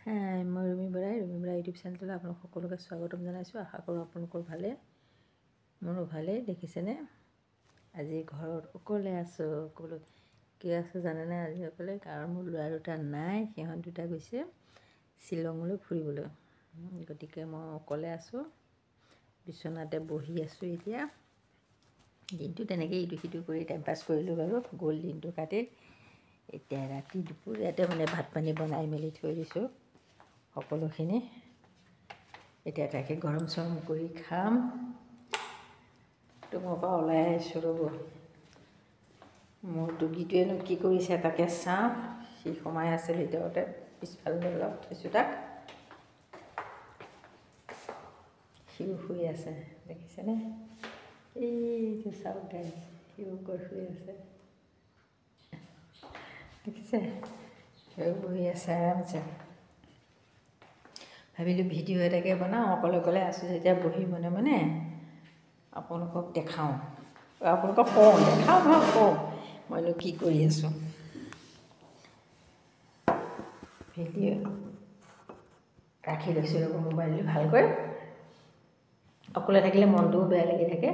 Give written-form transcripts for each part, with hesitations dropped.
মই ৰুমি বৰাই ইউটিউব চেনেললৈ আপোনালোক সকলোকে স্বাগতম জনাইছোঁ। আশা কৰোঁ আপোনালোকৰ ভালে, মোৰো ভালেই। দেখিছেনে আজি ঘৰত অকলে আছোঁ। অকলে কিয় আছোঁ জানেনে? আজি অকলে কাৰণ মোৰ ল'ৰা দুটা নাই, সিহঁত দুটা গৈছে শ্বিলঙলৈ ফুৰিবলৈ। গতিকে মই অকলে আছোঁ, বিচনাতে বহি আছোঁ। এতিয়া দিনটো তেনেকৈ ইটো সিটো কৰি টাইম পাছ কৰিলোঁ বাৰু, গ'ল দিনটো কাটি। এতিয়া ৰাতি দুপৰীয়াতে মানে ভাত পানী বনাই মেলি থৈ দিছোঁ সকলোখিনি। এতিয়া তাকে গৰম চৰম কৰি খাম। তোমাৰ পৰা ওলাই আহিছোঁ ৰ'ব, মোৰ টুকিটোৱেনো কি কৰিছে তাকে চাওঁ। সি সোমাই আছে ভিতৰতে, পিছফালে অলপ থৈছোঁ তাক। সিও শুই আছে, দেখিছেনে? এইটো চাওক গাইজ, সিও গৈ শুই আছে, দেখিছে? সিও বহি আছে আৰামছে। ভাবিলোঁ ভিডিঅ' এটাকে বনাওঁ, অকলে অকলে আছোঁ যেতিয়া বহি মনে মনে আপোনালোকক দেখাওঁ, আপোনালোকক কওঁ, দেখাওঁ নহয় কওঁ মইনো কি কৰি আছোঁ। ভিডিঅ' ৰাখি লৈছোঁ ৰ'ব মোবাইলটো ভালকৈ। অকলে থাকিলে মনটোও বেয়া লাগি থাকে,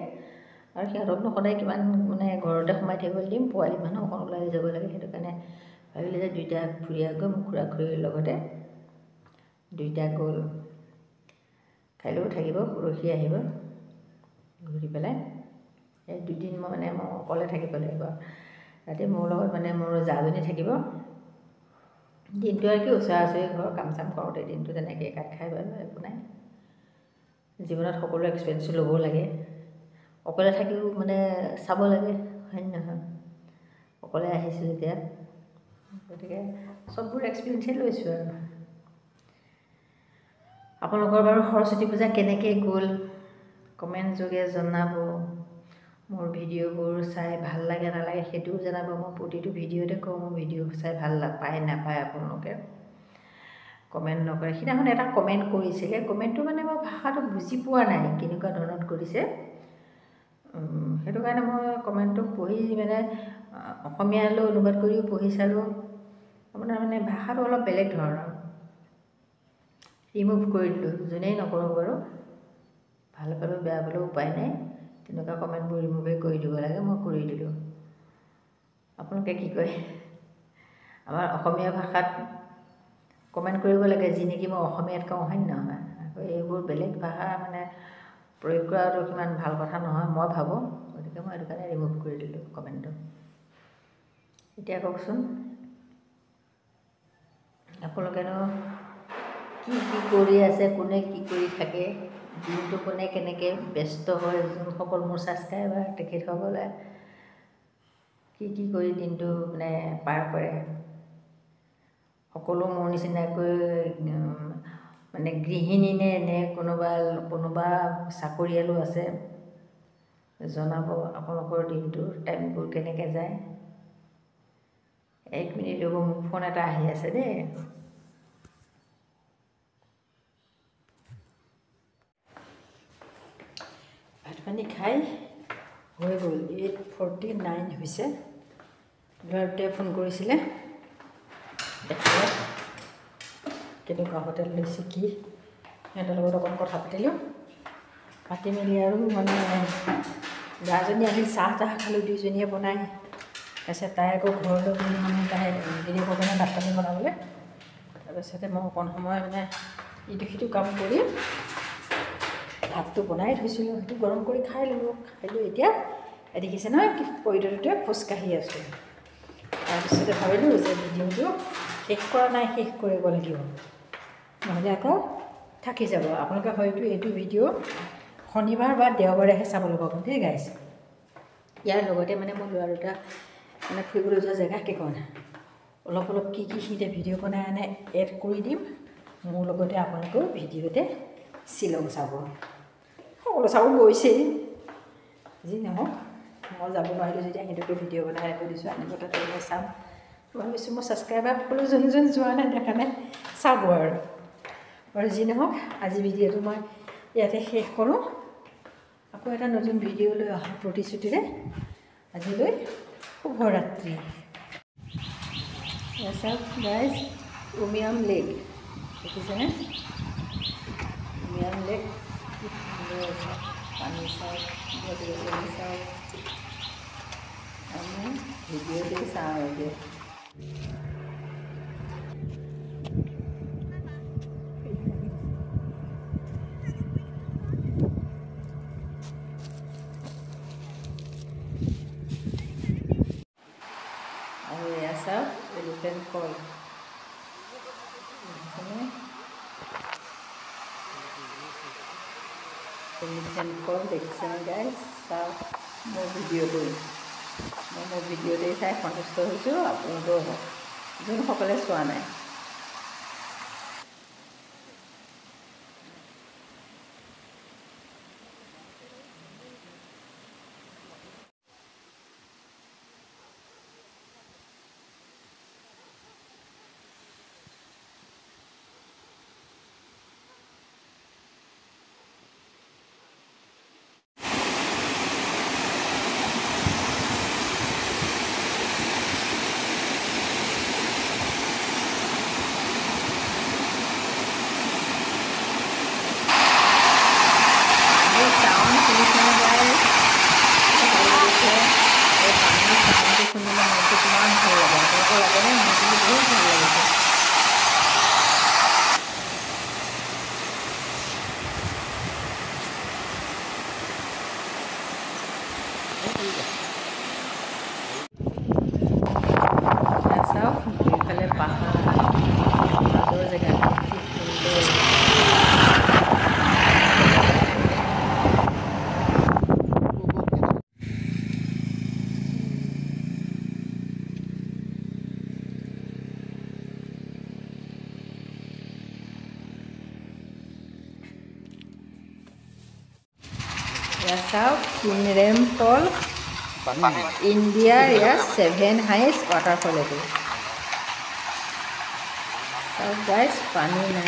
আৰু সিহঁতকনো সদায় কিমান মানে ঘৰতে সোমাই থাকিবলৈ দিম। পোৱালি মানুহ অকণ ওলাই যাব লাগে, সেইটো কাৰণে ভাবিলোঁ যে দুইটা ফুৰি গৈ মোৰ খুৰা খুৰীৰ লগতে। দুইটা গ'ল, কাইলৈও থাকিব, পৰহি আহিব ঘূৰি পেলাই। এই দুদিন মই অকলে থাকিব লাগিব। ৰাতি মোৰ লগত মানে মোৰ জাজনী থাকিব। দিনটো আৰু কি ওচৰা ওচৰি ঘৰৰ কাম চাম কৰোঁতে দিনটো তেনেকৈ কাট খাই বাৰু, একো নাই। জীৱনত সকলো এক্সপেৰিয়েঞ্চো ল'ব লাগে, অকলে থাকিও মানে চাব লাগে, হয় নহয়? অকলে আহিছোঁ যেতিয়া, গতিকে চববোৰ এক্সপিৰিয়েঞ্চেই লৈছোঁ আৰু। আপোনালোকৰ বাৰু সৰস্বতী পূজা কেনেকৈ গ'ল কমেণ্ট যোগে জনাব। মোৰ ভিডিঅ'বোৰ চাই ভাল লাগে নালাগে সেইটোও জনাব। মই প্ৰতিটো ভিডিঅ'তে কওঁ মোৰ ভিডিঅ' চাই ভাল পায় নাপায় আপোনালোকে কমেণ্ট নকৰে। সিদিনাখন এটা কমেণ্ট কৰিছিলে, কমেণ্টটো মানে মই ভাষাটো বুজি পোৱা নাই কেনেকুৱা ধৰণত কৰিছে, সেইটো কাৰণে মই কমেণ্টটো পঢ়ি মানে অসমীয়ালৈ অনুবাদ কৰিও পঢ়ি চালোঁ। আপোনাৰ মানে ভাষাটো অলপ বেলেগ ধৰণৰ, ৰিমুভ কৰি দিলোঁ। যোনেই নকৰক বাৰু, ভাল পালেও বেয়া পালেও উপায় নাই, তেনেকুৱা কমেণ্টবোৰ ৰিমুভেই কৰি দিব লাগে। মই কৰি দিলোঁ। আপোনালোকে কি কয়? আমাৰ অসমীয়া ভাষাত কমেণ্ট কৰিব লাগে, যি নেকি মই অসমীয়াত কওঁ, হয় নহয়? আকৌ এইবোৰ বেলেগ ভাষা মানে প্ৰয়োগ কৰাটো সিমান ভাল কথা নহয় মই ভাবোঁ। গতিকে মই সেইটো কাৰণে ৰিমুভ কৰি দিলোঁ কমেণ্টটো। এতিয়া কওকচোন, আপোনালোকেনো কি কি কৰি আছে, কোনে কি কৰি থাকে, দিনটো কোনে কেনেকৈ ব্যস্ত হয়, যোনসকল মোৰ ছাবস্ক্ৰাইবাৰ তেখেতসকলে কি কি কৰি দিনটো মানে পাৰ কৰে। সকলো মোৰ নিচিনাকৈ মানে গৃহিণী নে কোনোবা চাকৰিয়ালো আছে, জনাব আপোনালোকৰ দিনটোৰ টাইমবোৰ কেনেকৈ যায়। 1 মিনিট ৰ'ব, মোৰ ফোন এটা আহি আছে দেই। ভাত পানী খাই হৈ গ'ল, 8:49 হৈছে। ল'ৰাটোৱে ফোন কৰিছিলে, দেখালে কেনেকুৱা হোটেল লৈছে কি, সিহঁতৰ লগত অকণ কথা পাতিলোঁ। পাতি মেলি আৰু মানে জাজনী আহি চাহ তাহ খালোঁ, দুইজনীয়ে বনাই। তাৰপিছত তাই আকৌ ঘৰলৈ গ'লে মানে তাই ভিডিঅ' কাৰণে ভাত পানী বনাবলৈ। তাৰপিছতে মই অকণ সময় মানে ইটো সিটো কাম কৰি ভাতটো বনাই থৈছিলোঁ, সেইটো গৰম কৰি খাই ল'লোঁ। এতিয়া দেখিছে নহয় কৰিডৰটোতে খোজকাঢ়ি আছোঁ। তাৰপিছতে ভাবিলোঁ যে ভিডিঅ'টো শেষ কৰা নাই, শেষ কৰিব লাগিব, নহ'লে আকৌ থাকি যাব। আপোনালোকে হয়তো এইটো ভিডিঅ' শনিবাৰ বা দেওবাৰেহে চাবলৈ পাব দেই গাইজ। ইয়াৰ লগতে মানে মোৰ ল'ৰা দুটা মানে ফুৰিবলৈ যোৱা জেগা কেইখন অলপ অলপ কি কি সিহঁতে ভিডিঅ' বনাই আনে এড কৰি দিম। মোৰ লগতে আপোনালোকেও ভিডিঅ'তে শ্বিলং চাব, সকলো চাব গৈছেই। যি নহওক, মই যাব নোৱাৰিলোঁ যেতিয়া সিহঁতকে ভিডিঅ' বনাই আনিব দিছোঁ, আনিব তাতে মই চাম। ভাবিছোঁ মোৰ ছাবস্ক্ৰাইবাৰ সকলো যোন যোৱা নাই দেখা নাই চাব আৰু যি নহওক, আজি ভিডিঅ'টো মই ইয়াতে শেষ কৰোঁ। আকৌ এটা নতুন ভিডিঅ' লৈ অহা প্ৰতিশ্ৰুতিৰে আজিলৈ শুভৰাত্ৰি। চাওক গাইজ, উমিয়াম লেক। দেখিছেনে মিয়ান লেক কি সুন্দৰ আছে পানী চাওক গছ-গছনি চাওক আমি ভিডিঅ'তে চাওঁ এতিয়া আৰু এয়া চাওক এলিফেণ্ট ফল এলিফেণ্ট ফল দেখিছেনে গাইজ চাওক মোৰ ভিডিঅ'তেই চাই সন্তুষ্ট হৈছোঁ আপোনালোকেও হওক যোনসকলে চোৱা নাই চাওক দুইফালে পাহাৰ মাজৰ জেগাটো কি সুন্দৰ এয়া চাওক কিনৰেম ফল ইণ্ডিয়াৰ ইয়াৰ 7 হাইষ্ট ৱাটাৰফল এইটো চাওক গাইজ পানী নাই